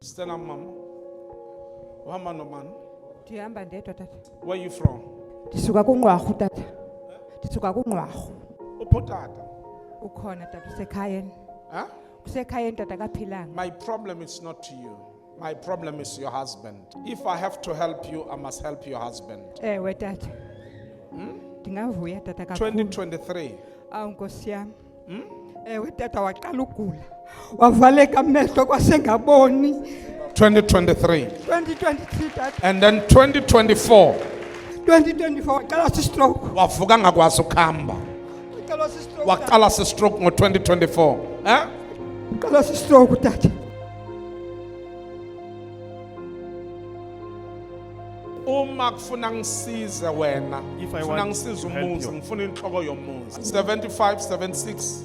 Stella mama. Uhamba nomani? Ndihamba ndedwa tata. Where are you from? Ndisuka kuNqwarhu tata. Ndisuka kuNqwarhu. Upotata. Ukhona tata usekhayeni. Huh? Usekhayeni tata kaphilanga. My problem is not to you. My problem is your husband. If I have to help you, I must help your husband. Ewe tata. Ndingavuya tata kakhulu. 2023. Awu Nkosi yami. Ewe tata waqala ugula. Wavaleka amehlo kwasengaboni. 2023. 2023 tata. And then 2024. 2024 waqala si-stroke. Wavuka ngakwazi ukuhamba. Waqala si-stroke. Waqala si-stroke ngo-2024. Eh? Waqala si-stroke tata. Uma kufuna ngisize wena, If I kufuna want ngisize to help umuzi, you. ngifuna inhloko yomuzi. 75, 76.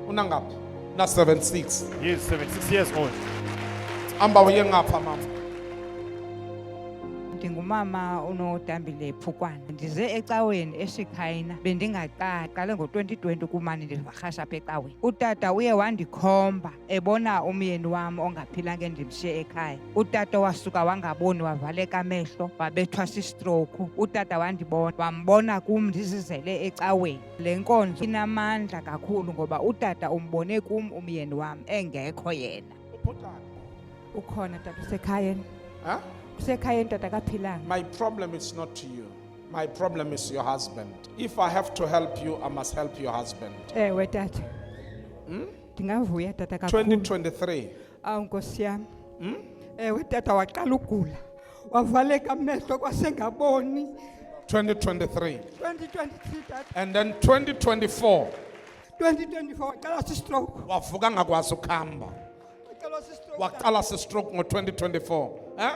Unangaphi? Na 76. He is 76 years old. Amba uye ngapha mama. Ndingumama unoDambile Phukwana. Ndize ecaweni eShikhayina bendingaqale ngo-2020 kumane ndivarhasha apha ecaweni. Utata uye wandikhomba ebona umyeni wam ongaphilanga endimshiye ekhaya. Utata wasuka wangaboni wavaleka amehlo wabethwa si-stroke. Utata wandibona wambona kum ndizizele ecaweni. Le nkonzo inamandla kakhulu ngoba utata umbone kum umyeni wam engekho yena. Upotata. Ukhona tata usekhayeni. Huh? Usekhayeni tata kaphilanga. My problem is not to you. My problem is your husband. If I have to help you, I must help your husband. Ewe tata. Ndingavuya tata kakhulu. 2023. Awu Nkosi yami. Ewe tata waqala ugula. Wavaleka amehlo kwasengaboni. 2023. 2023 tata. And then 2024. 2024 waqala si-stroke. Wavuka ngakwazi ukuhamba. Waqala si-stroke. Waqala si-stroke ngo-2024. Eh?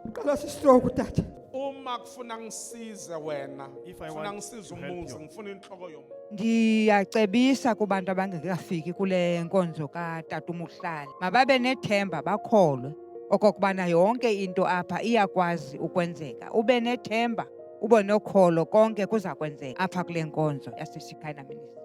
Waqala si-stroke tata. Uma kufuna ngisize wena, If I kufuna want ngisize to help umuzi, you. ngifuna inhloko yomuzi. Ndiyacebisa kubantu abangekafiki kule nkonzo kaTata uMuhlali. Mababe nethemba bakholwe okokubana yonke into apha iyakwazi ukwenzeka. Ube nethemba, ube nokholo konke kuza kwenzeka apha kule nkonzo yaseShikhayina Ministry.